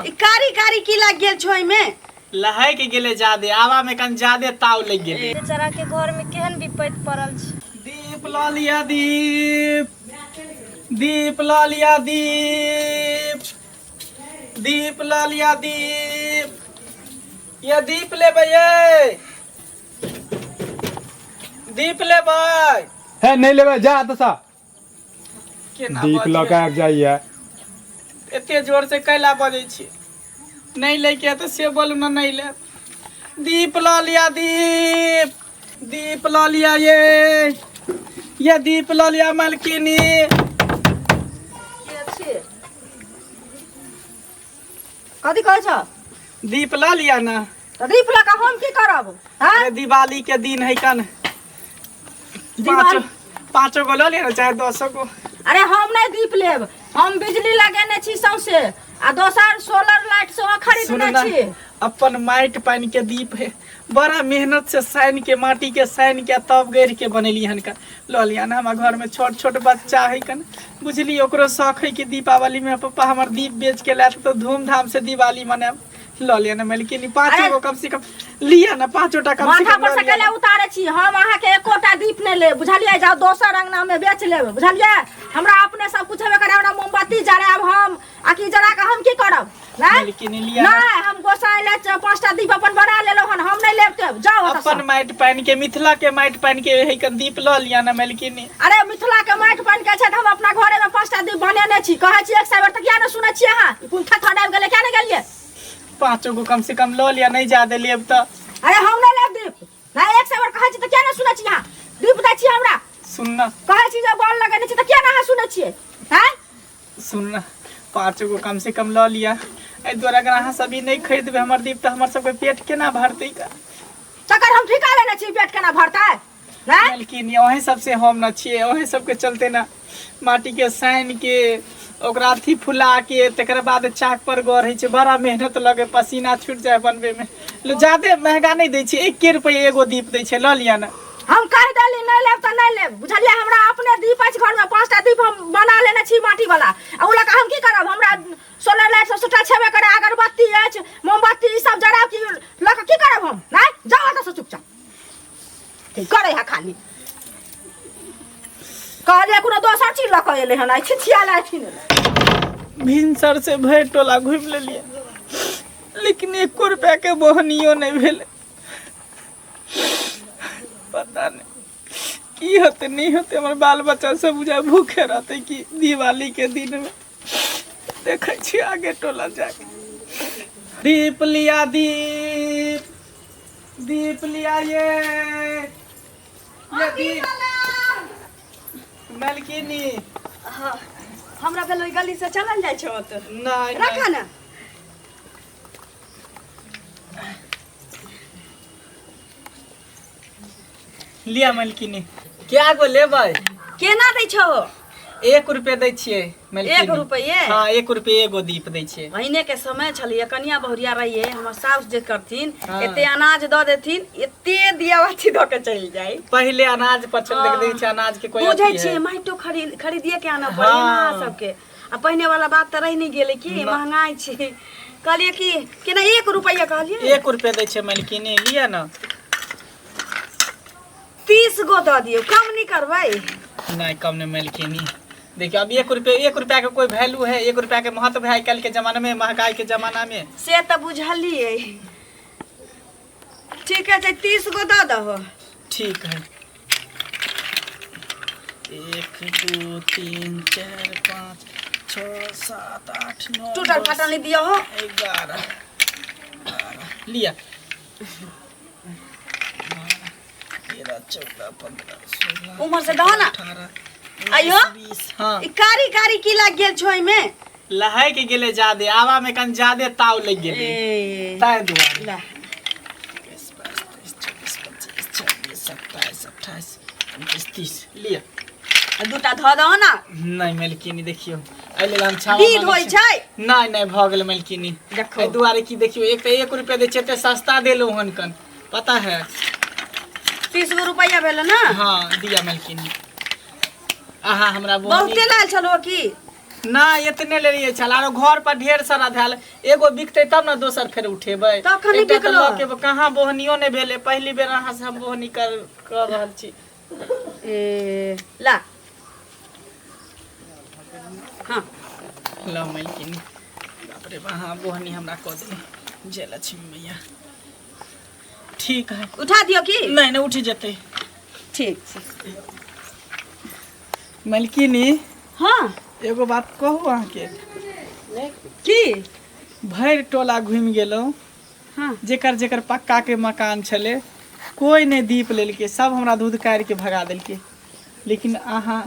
कारी कारी की लग गेल छोई में लहै के गेले जादे आवा में कन जादे ताव लग गेले। बेचारा के घर में केहन विपत्ति पड़ल छै। दीप ला लिया दीप, दीप ला लिया दीप, दीप ला लिया दीप, ये दीप ले ये दीप ले भाई है नहीं लेबे जा दसा दीप लगा जाइए। एते जोर से कैला बजे छी नहीं लेके तो से बोलू ना नहीं ले। दीप ला लिया दीप, दीप ला लिया ये दीप ला लिया मालकिनी। कथी कहै छ? दीप ला लिया ना तो दीप लगा हम की करब? हां दिवाली के दिन है कन पाँचों को ला लेना चाहे 200 को। अरे हम नहीं दीप लेब, हम बिजली लगेने छी सौसे आ दोसर सोलर लाइट से खरीदने छी। अपन माइट पानी के दीप है, बड़ा मेहनत से साइन के माटी के साइन के तब गढ़ के बनेली हन का लो लिया ना। हमारे घर में छोट छोट बच्चा है कन बुझली ओकरो शौक है कि दीपावली में पापा हमार दीप बेच के लात तो धूमधाम से दिवाली मनाब। लो लिया ना मालकिनी 5 गो कम से कम लिया ना 5 टा कम से माथा कम पर से केले उतारे छी हम। अहाँ के एकोटा दीप नहीं ले बुझलिए, जाओ दोसर रंगना में बेच लेब बुझलिए। हमरा अपने सब कुछ हेबे करे, हमरा मोमबत्ती जराब हम आकि जरा के हम की करब? मालकिनी लिया नहीं हम गोसाई ले 5टा दीप अपन बना लेलो हन, हम नहीं लेब के जाओ अपन माइट पानी के मिथिला के माइट पानी के है कन दीप लो लिया ना मालकिनी। अरे मिथिला के माइट पानी के छै त हम अपना घरे में 5टा दीप बनेने छी। कहै छी 100 बेर त किया न सुनै छी अहाँ? कुंठा खडाब गेले क्या नहीं गेलिए? 5 गो कम से कम लो लिया, नहीं ज्यादा लेब तो। अरे हम नहीं लेब दीप, नहीं 100 बेर कहै छी त किया न सुनै छी अहाँ? दीप दै छी हमरा सुनना कहै छी जे बॉल लगेने छी त किया न अहाँ सुनै छियै? हैं सुनना 5 गो कम से कम लो लिया। ए द्वारा अगर अहाँ सभी नहीं खरीदबे हमर दीप तो हमर सबके पेट केना भरतै का? तकर हम ठिका लेने छी पेट केना भरतै? हैं मालकिनी ओहे सबसे हम न छिए, ओहे सबके चलते ना माटी के साइन के ओकरा अथी फुला के तकर बाद चाक पर गढ़ै छै, बड़ा मेहनत लगे, पसीना छूट जाए बनबे में। लो ज्यादा महंगा नहीं दै छै, 1 रुपया एगो दीप दै छै लो लिया ना। हम कह देली नहीं लेब त नहीं लेब बुझलिए। हमरा अपने दीप अछि घर में 5टा दीप हम बना लेने छी माटी वाला। आ उ लका हम की करब? हमरा सोलर लाइट सब सुटा छेबे करे, अगरबत्ती अछि, मोमबत्ती ई सब जराब की लका की करब हम? नहीं जाओ त से चुपचाप की करे है खाली कहले कोनो दोसर चीज लक एले हन आई छिछिया लाथिन। भिनसर से भर टोला घूम लेलिए लेकिन 1 रुपया के बोहनियो नहीं भेले। पता नहीं की होते नहीं होते, हमारे बाल बच्चा सब बुझा भूखे रहते कि दिवाली के दिन में। देखे छी आगे टोला जाके दीप लिया दीप, दीप लिया ये दीप मालकिनी। हां हमरा भेल गली से चलल जाय छो त नहीं रखा ना लिया मालकिनी। क्या गो लेबै? केना दै छो? 1 रुपया दै छियै मालकिनी। 1 रुपये? हां 1 रुपया एगो दीप दै छियै। महीने के समय छलिए, कन्या बहुरिया रहिए, हमर साउस जे करथिन हाँ। एते अनाज द देथिन, एते दियावती द के चल जाई। पहले अनाज पछल लग दै छै, अनाज के कोई बुझै अथी छी है। माइटो खरीदिए के आना पड़े हाँ। ना सबके। आ पहिने वाला बात त रह नहीं गेले की महंगाई छी। कहलिए कि केना 1 रुपया कहलिए? 1 रुपया दै छै मालकिनी लिया ना। 30 गो द दियो, कम नहीं करबै? नहीं कम नहीं मालकिनी। देखिए अब 1 रुपया के कोई वैल्यू है? 1 रुपया के महत्व है कल के जमाने में, महंगाई के जमाना में। से त बुझलिए। ठीक है 30 गो द दहो। ठीक है 1 2 3 4 5 6 7 8 9 टूटल फाटल नहीं दियो हो। 11 लिया 13 14 15 16 उमर से दहो ना 18 आयो 20। हाँ ई कारी कारी की लग गेल छोई में? लहै के गेले जादे आवा में कन जादे ताव लग गेले ए ताय दुआरे। ला 22 23 24 25 26 27 28 29 30 लिया। दूटा ध दहो ना। नहीं मालकिनी देखियो एले हम छावा विध होई छै। नहीं नहीं भ गेल मालकिनी। देखो ए दुआरे की देखियो एक तो 1 रुपया दे छै ते सस्ता देलो हन कन पता है। 30 गो रुपया भेल ना। हां दिया मालकिनी। आहा हमरा बहुते लाल छलो की? ना इतने ले लिए चल आरो घर पर ढेर सारा धैल एगो बिकते तब ना दोसर फेर उठेबै तखन एकटा तऽ बिकलो। लऽ के कहाँ बोहनियो ने भेले पहली बेर अहाँ से हम बोहनी कर रहल छी ए ला हाँ लो मलकिनी बाप रे वहाँ बोहनी हमरा कऽ दे जय लक्ष्मी मैया ठीक है उठा दियो की नहीं नहीं उठ जेते ठीक छै मलकिनी हाँ एगो बात कहू अहाँ के की भरि टोला घुमि गेलहुँ हाँ जेकर जेकर पक्का के मकान छले कोई नहीं दीप लेलकै सब हमरा दूध काढ़ के भगा देलकै लेकिन अहाँ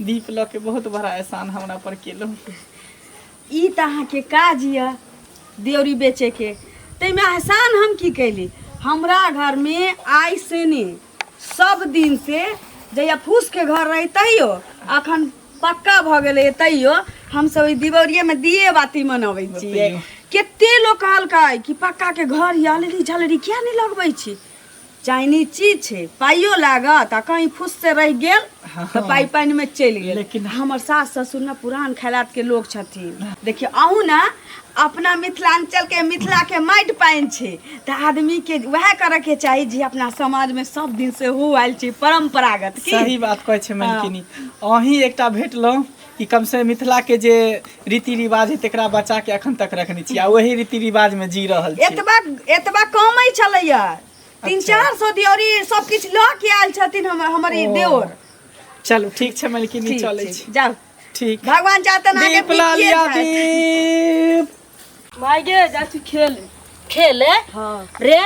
दीप लऽ के बहुत बड़ा एहसान हमरा पर केलहुँ ई तऽ अहाँके काज यऽ देवरी बेचे के ताहिमे एहसान हम की कैली हमरा घर में आइ से ने सब दिन से जहिया फूस के घर रही तैयो अखन पक्का भऽ गेलै तैयो हमसब ई दिवालिये में दिए बाती मनबै छियै बतैयौ। कते लोग कहलकै कि पक्का के घर यालरी झलरी किया नहीं लगबै छी चाइनीज चीज छै पाइयो लागत आ कहीं फूस से रह गेल तऽ पाइ पानि में चलि गेल लेकिन हमर सास ससुर ना पुरान खैलात के लोग छथिन देखियो अहूँ ना अपना मिथिलांचल के मिथिला के माटि पानि छै तऽ आदमी के वएह करे के चाही जे अपना समाज में सब दिन से हो आयल छै परंपरागत की सही बात कहै छै मलकिनी अहीं एकटा भेटलहुँ कि कम से मिथिला के जे रीति रिवाज है तेकरा बचा के अखन तक रखने छी आ वही रीति रिवाज में जी रहल छी एतबा कमै छलैया 300-400 दियोरी सब किछ लऽ के आयल छथिन हमर ई देवर चलू ठीक छै मलकिनी ठीक चलै छै, छी जाओ ठीक भगवान चाहतन आगे दीप ला लिया दीप भाई गे जा तू खेल खेले हाँ रे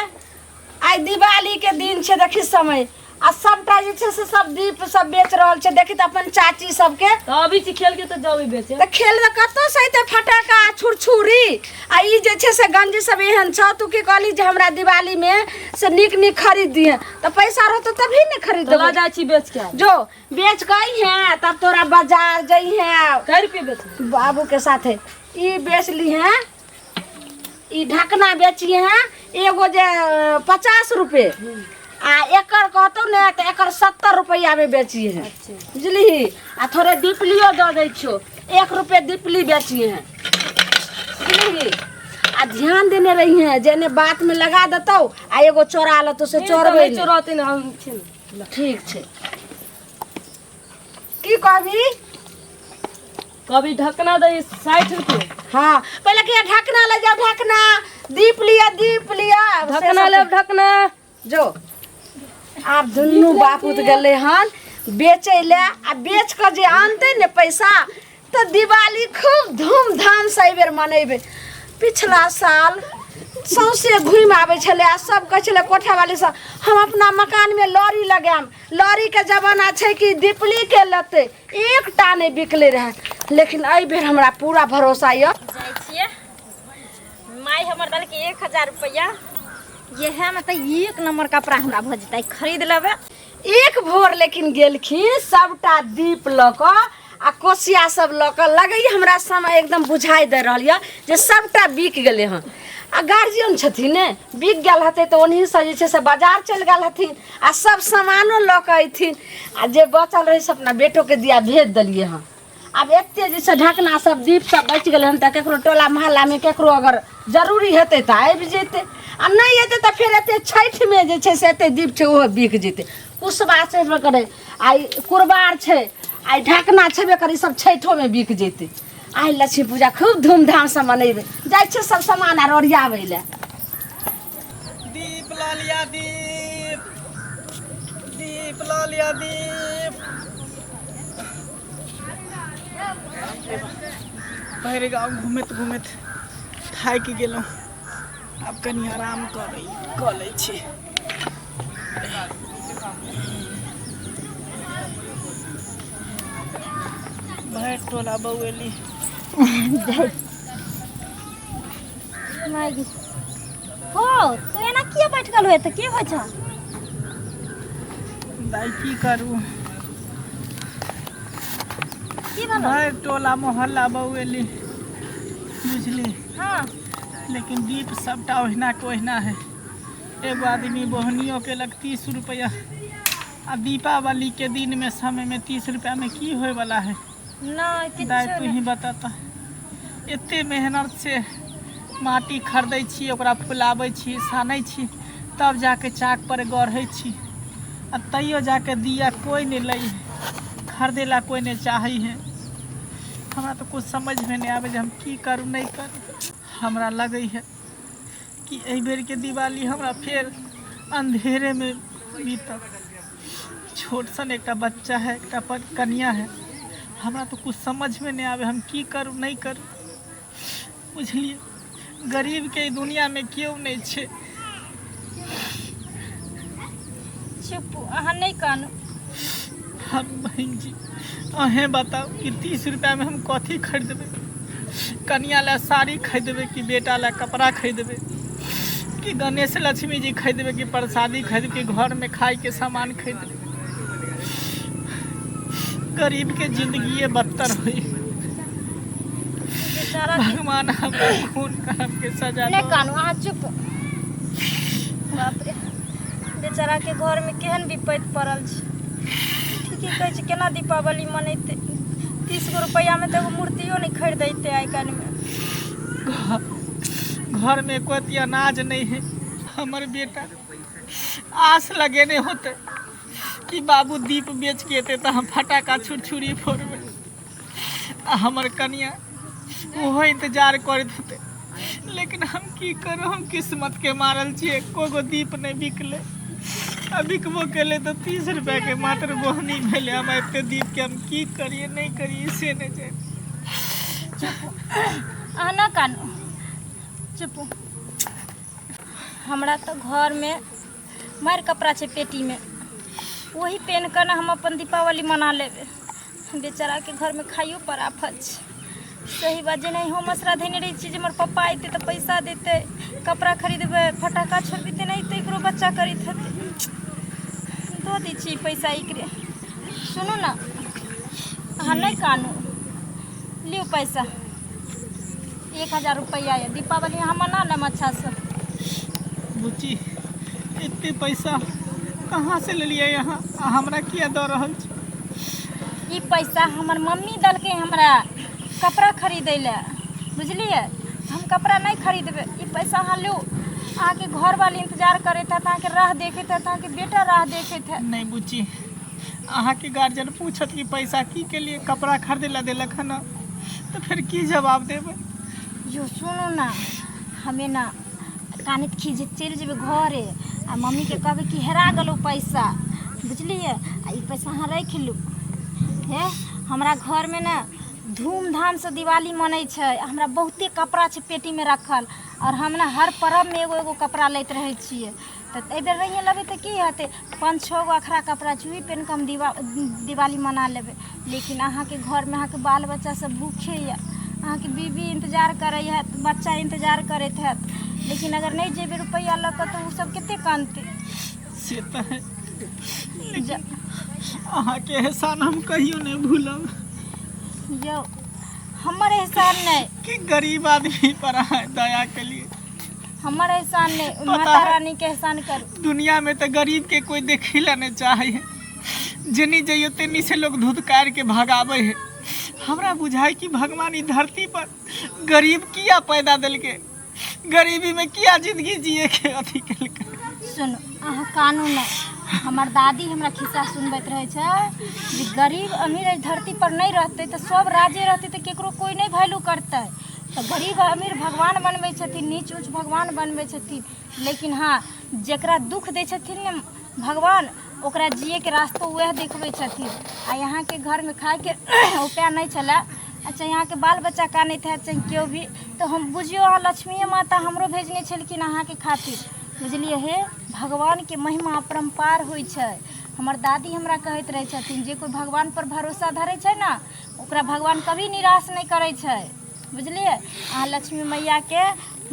आइ दिवाली के दिन छै देखी समय आ सबटा जे छै से सब दीप सब बेच रहल छै देखी तऽ अपन चाची सबके तो अभी से खेल के तो जाओ बेचे तऽ खेल में कतौ से एते फटाका छुरछुरी आ ई जे छै से गंजी सब एहन छ तू की कहली जे हमरा दिवाली में से नीक नीक खरीद दिए तऽ पैसा रहतो तभी ने खरीद तो ला देबो जा छी बेच के आ। जो बेच गई है तब तोरा बाजार जई है कै रुपये बेच बाबू के साथे ई बेच ली है ई ढकना बेचिए हैं एगो जे 50 रुपए आ एकर कहतो ने तो एकर 70 रुपया में बेचिए हैं बुझली आ थोड़े दीपलियो दऽ दै छो 1 रुपए दीपली बेचिए हैं बुझली आ ध्यान देने रही हैं जेने बात में लगा देतो आ एगो चोरा लेतो से चोरबै नहीं। चोराते ना हम खेल ठीक छै की कहबी कभी ढकना दे 60 रुपये हाँ पहले के ढकना ले जाओ ढकना दीप लिया ढकना ले ढकना जो आब दुनू बापूत गेले हन बेचे ले आ बेच कर जे आनते ने पैसा तो दिवाली खूब धूमधाम से एहि बेर मनेबे पिछला साल सौंसे घुमि आबै छलै आ सब कहै छलै कोठा वाली सब हम अपना मकान में लॉरी लगाम लॉरी के जमाना छै कि दीपली के लेते एकटा नहीं बिकले रहे लेकिन एहि बेर हमरा पूरा भरोसा यऽ जाइ छियै माय हमर देलकै 1000 रुपया इएह में तऽ एक नंबर कपड़ा हमरा भऽ जेतै खरीद लेबै एक भोर लेकिन गेलखिन सबटा दीप लऽ कऽ आ कोसिया सब लऽ कऽ लगैया हमरा समय एकदम बुझाइ दे रहल यऽ जे सबटा बिक गेलै हन आ गार्जियन छथिन ने बिक गेल हतै तऽ ओनही से जे छै से बाजार चलि गेल हथिन आ सब सामानो लऽ कऽ अयथिन आ जे बचल रहै से अपना बेटोके दिया भेज देलियै हन आब एते जे छै ढकना सब दीप सब बचि गेलै हन तऽ केकरो टोला मोहल्ला में केकरो अगर जरूरी हेतै तऽ आबि जेतै आ नहीं हेतै तऽ फेर एते छठि में जे छै से एते दीप छै ओहो बिक जेतै कुशबा छेबे करे आइ कुरबार छै आइ ढकना छेबे करे सब छठो में बिक जेतै आइ लक्ष्मी पूजा खूब धूमधाम से मनेबै जाइ छै सब सामान आर ओरियाबै ले दीप ला लिया दीप दीप ला लिया दीप भरि गाँव घूमैत घूमैत थाकि गेलहुँ आब कनि आराम कऽ लै छी भरि टोला बौएली माय गे हो तो एना किया बैठ गेल होय तऽ की होइ छ दाइ की करू की भेल भरि टोला मोहल्ला बौएली बुझली हां लेकिन दीप सबटा ओहिना के ओहिना है एगो आदमी बोहनियो केलक 30 रुपया आ दीपावली के दिन में समय में 30 रुपया में की होए वाला है नहीं दाय किच्छो तू ही बताता एते मेहनत से माटी खरीदै छी ओकरा फुलाबै छी सानै छी तब जाके चाक पर गढ़ै छी आ तैयो जाके दिया कोई नहीं लै है खरीदे ला कोई नहीं चाही है। हमरा तो कुछ समझ में नहीं आवे जे हम की करूँ नहीं करूँ। हमरा लगे है कि एहि बेर के दिवाली हमरा फिर अंधेरे में बीतत। छोट सन एक बच्चा है एक कन्या है हमरा तो कुछ समझ में नहीं आवे हम की करूँ नहीं करूँ। बुझलिए गरीब के दुनिया में क्यों नहीं छे। चुप अहाँ नहीं कानू। हम बहन जी अहें बताओ कि 30 रुपया में हम कथी खरीदबे। कन्या ला साड़ी खरीदबे कि बेटा ला कपड़ा खरीदबे कि गणेश लक्ष्मी जी खरीदबे कि प्रसादी खरीदबे कि घर में खाए के सामान खरीदबे। गरीब के जिंदगी बदतर हुई। बेचारा भगवान हमरा खून काम के सजा नहीं दो। कानू अहाँ चुप। बाप रे बेचारा के घर में केहन विपत्ति पड़ल छै। ठीके कहै छै केना दीपावली मनैते 30 गो रुपया में तो एगो मूर्तियो नहीं खरीदैते आइ काल्हि में। घर में कोई अनाज नहीं है। हमर बेटा आस लगेने होते कि बाबू दीप बेच के अते तो हम फटाका छुरछुरी फोड़बे। आ हमर कन्या ओहो इंतजार करत होते लेकिन हम की करो हम किस्मत के मारल छिए कोगो दीप नहीं बिकले। आ बिकबो केले तो 30 रुपया के मात्र बोहनी भेले। हम एते दीप के हम की करिए नहीं करिए से नहीं जाए। अहाँ ना कानू चुप। हमरा तो घर में मार कपड़ा छै पेटी में वही पहन कर ना हम अपन दीपावली मना लेबे। बेचारा के घर में खाइयो पर आफत छै। सही बात जे नहीं हम असरा देने रही छी जे हमर पप्पा आते तो पैसा देते कपड़ा खरीदबे फटाका छोड़बे नहीं तो एकरो बच्चा करित हते दो दी छी पैसा एकरे। सुनू ना अहाँ नहीं कानू लियो पैसा 1000 रुपया है दीपावली हम मना लेम अच्छा से। बुची इतने पैसा कहाँ से ले लिया यहाँ हमरा किया दे रहल छी। ई पैसा हमर मम्मी दलके हमरा कपड़ा खरीदै ले बुझलिए। हम कपड़ा नहीं खरीदबे ई पैसा अहाँ लो। अहाँ के घर वाले इंतजार करैत है अहाँ के राह देखैत है अहाँ के बेटा राह देखैत है। नहीं बुची अहाँ के गार्जियन पूछत कि पैसा की के लिए कपड़ा खरीदे ला देलक है ना तो फिर की जवाब देबे। यो सुनू ना हमें ना कानित खींच चल जेबे घरे आ मम्मी के कहबे कि हेरा गेलो पैसा बुझलिए। आ ई पैसा अहाँ रख लू। हे हमरा घर में ना धूमधाम से दिवाली मनै छै। हमरा बहुते कपड़ा छै पेटी में रखल और हम ना हर पर्व में एगो एगो कपड़ा लैत रहै छियै। तो एहि बेर नहीं लेबै तो की हेतै 5-6 गो अखरा कपड़ा चुई पहन के हम दिवाली मना लेबै। लेकिन अहाँ के घर में अहाँ के बाल बच्चा सब भूखे या अहाँ के बीबी इंतजार करे है बच्चा इंतजार करैत है। लेकिन अगर नहीं जेबे रुपया लऽ कऽ तो उ सब कते कानते से तो है अहाँ के एहसान हम कहियो नहीं भूलब। यो हमर एहसान नहीं कि गरीब आदमी पर अहाँ दया के लिए हमर एहसान नहीं पता माता है। रानी के एहसान करू। दुनिया में तो गरीब के कोई देखे ला नहीं चाहे है। जनी जइयो तेनी से लोग धुतकार के भगावे है। हमरा बुझाई कि भगवान इस धरती पर गरीब किया पैदा दिल के गरीबी में किया जिंदगी जिए के अथी के। सुनो अहाँ कानून नहीं हमर दादी हमरा खिस्सा सुनबैत रहे छै जे गरीब अमीर इस धरती पर नहीं रहते तो सब राजे रहते तो केकरो कोई नहीं वैल्यू करते। तो गरीब अमीर भगवान बनबै छथिन नीच ऊँच भगवान बनबै छथिन। लेकिन हाँ जकरा दुख दै छथिन ने भगवान ओकरा जिए के रास्ता वह देखबै छथिन। आ यहाँ के घर में खाए के उपाय नहीं चला अच्छा यहाँ के बाल बच्चा कानैत है चाहे केओ भी तो हम बुझियो अहाँ लक्ष्मी माता हमरो भेजने छलखिन अहाँ के खातिर बुझलिए। हे भगवान के महिमा अपरम्पार होइ छै। हमर दादी हमरा कहैत रहे छथिन जे कोई भगवान पर भरोसा धरै छै ना ओकरा भगवान कभी निराश नहीं करै छै बुझलिए। अहाँ लक्ष्मी मैया के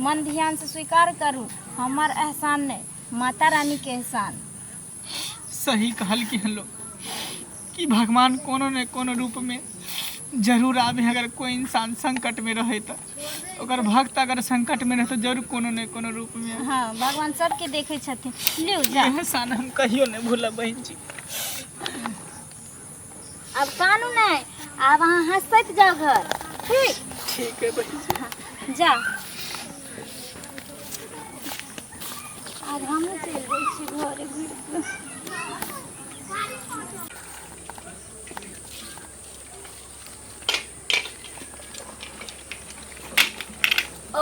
मन ध्यान से स्वीकार करू हमर एहसान नहीं माता रानी के एहसान। सही कहल कि हम लोग कि भगवान कोनो न कोनो रूप में जरूर आवे। अगर कोई इंसान संकट में रहे तो अगर भक्त अगर संकट में रहे तो जरूर कोनो न कोनो रूप में। हाँ भगवान सबके देखे छथिन लियो जा। एहसान हम कहियो नहीं भूलब बहन जी। अब कानू नहीं आब अहाँ हंसत जाओ घर। ठीक ठीक है बहन। जा। आब हम चलि जाइ छी घरे।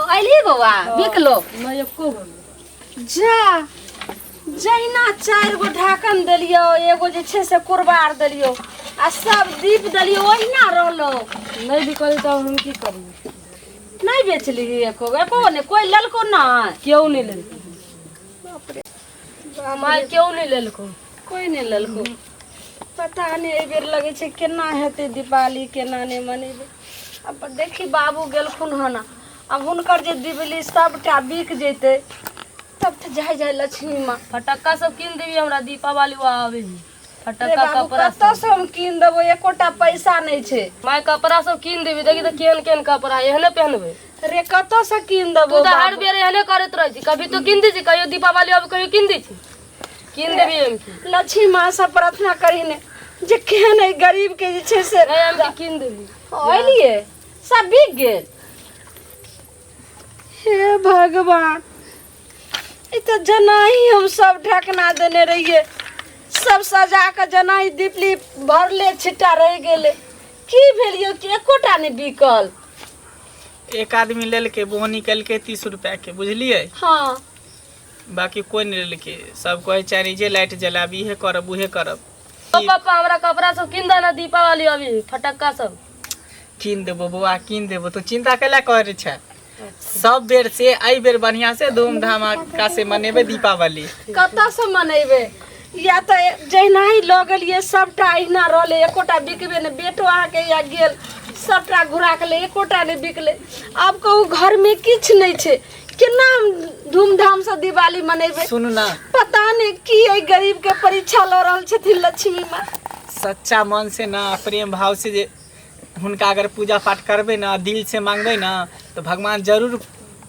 अली बौआ बिकलो नहीं एको गो जा जहिना 4 गो ढाकन देलियो, एगो जे छै से कुरबार देलियो आ सब दीप देलियो, ओहिना रहलो। नहीं बिकल तो हम की करी? नहीं बेचली एको ने कोई ललको ना? क्यों नहीं लेलको? माय क्यों नहीं लेलको? कोई नहीं ललको। पता नहीं एहि बेर लगे छै केना हेतै दिवाली, केना नहीं मनेबै। अब देखी बाबू गेलखुन हन, अब हुनकर जे दिवाली सबटा बिक जेतै तब तो जाय लक्ष्मी माँ। फटक्का सब कीन देवी हमरा दीपावली आवे। रे फटक्का बाबू कपड़ा कतऽ से हम कीन देबो, एकोटा पैसा नहीं छै। माय कपड़ा सब कीन देवी। देखी तो केहन केहन कपड़ा एहने पहनबे। रे कतऽ से कीन तू देबो तो हर बाबू? बेर एहने करत रही छी। कभी तो कीन दी छी, कहियो दीपावली आवे कहियो कीन दी छी। कीन देवी हम की। लक्ष्मी माँ से प्रार्थना करी ने जे केहन है गरीब के जे छै से नहीं हम की कीन देवी। ओलिए सब बिक गेल। हे भगवान, ई तो जनाही हम सब ढकना देने रहिए, सब सजा के जनाही दीपली भरले छिट्टा रह गेले। की भेलियो कि एकोटा नहीं बिकल? एक आदमी लेलके वो निकलके 30 रुपया के, बुझलिए? हाँ बाकी कोई नहीं लेलके। सब कहे चारिजे लाइट जलाबी है करब उहे करब। ओ पापा हमरा कपड़ा सब कीन देना दीपावली अभी फटक्का सब। कीन देबो बउआ, कीन देबो। तो चिंता कैला करे छै? सब बेर से आई बेर बढ़िया से धूमधाम से मनेबे दीपावली। कतऽ से मनेबे? या तो जहिना ही लऽ गेलिए सबटा अहिना रहले, एकोटा बिकबे ने। बेटो आके या गेल सबटा घुरा के ले, एकोटा नहीं बिकले। आब कहू घर में किछ नहीं छै, केना हम धूमधाम से दिवाली मनेबे? सुनू ना, पता नहीं की एहि गरीब के परीक्षा लऽ रहल छथिन लक्ष्मी माँ। सच्चा मन से ना, प्रेम भाव से जे हुनका अगर पूजा पाठ करबे ना, दिल से मांगबे ना, तो भगवान जरूर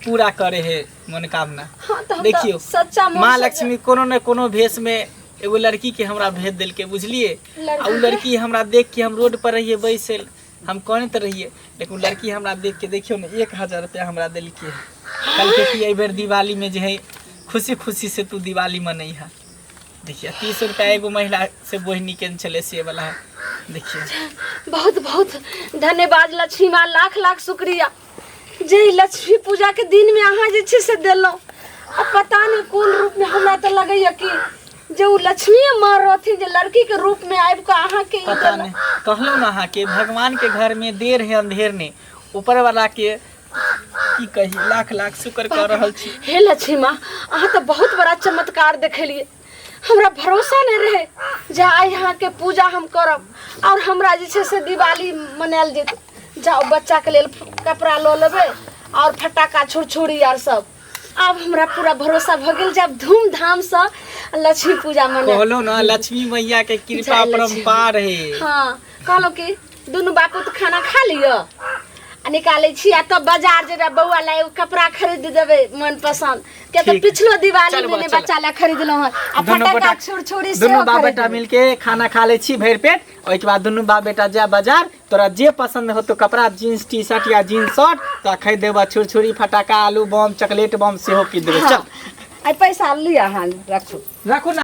पूरा करे है मनोकामना। हाँ, तो हम देखियो तो सच्चा मन माँ से- लक्ष्मी कोनो न कोनो भेष में एगो लड़की के हमरा भेज दिल के, बुझलिए? आ उ लड़की हमरा देख के हम रोड पर रहिए बैसल, हम कहते रहिए, लेकिन उ लड़की हमरा देख के देखियो ना 1000 रुपया हमरा दिल के। कल के कि एहि बेर दिवाली में जे है खुशी खुशी से तू दिवाली मनई है। देखिए 30 रुपया एगो महिला से बोहनी के चले से वाला है। देखिए बहुत बहुत धन्यवाद लक्ष्मी माँ, लाख लाख शुक्रिया जे ई लक्ष्मी पूजा के दिन में अहाँ जे छै से देलहुँ। अब पता नहीं कोन रूप में, हमरा तो लगैया कि जे उ लक्ष्मी माँ रहथिन जे लड़की के रूप में आबि के अहाँ के ई पता देलहुँ। नहीं, कहलो ना अहाँ के भगवान के घर में देर है अंधेर ने, ऊपर वाला के की कही लाख लाख शुक्र कर रहल छी। हे लक्ष्मी माँ, अहाँ तो बहुत बड़ा चमत्कार देखलिए। हमरा भरोसा नहीं रहे जे आइ यहाँ के पूजा हम करब और हमरा जे छै से दिवाली मनायल जेतै। जाओ बच्चा के लेल कपड़ा लऽ लेबै और फटाका छुरछुरी आर सब। आब हमरा पूरा भरोसा भ गेल जब धूमधाम से लक्ष्मी पूजा मनाएब। कहलो ना लक्ष्मी मैया के कृपा जय लक्ष्मी। परम्पार है। हाँ कहलो कि दुनू बापू तो खाना खा लियो आ निकाले छी आ तब बाजार जेबे बौआ ला एगो कपड़ा खरीद देबे मन पसंद के। तो ठीक। पिछलो दिवाली चल में बा, ने चल। बच्चा ला खरीदलो हन आ दुनू फटाका बेटा छुरछुरी से दुनू बाप बेटा मिलके खाना खा ले छी भर पेट। ओके बाद दुनू बाप बेटा जा बाजार, तोरा जे पसंद हो तो कपड़ा जीन्स टी शर्ट या जीन्स शर्ट तो खरीद देबा। छुरछुरी फटाका आलू बम चॉकलेट बम सेहो कीन देबे। चल आई पैसा लिया हां रखो रखो ना।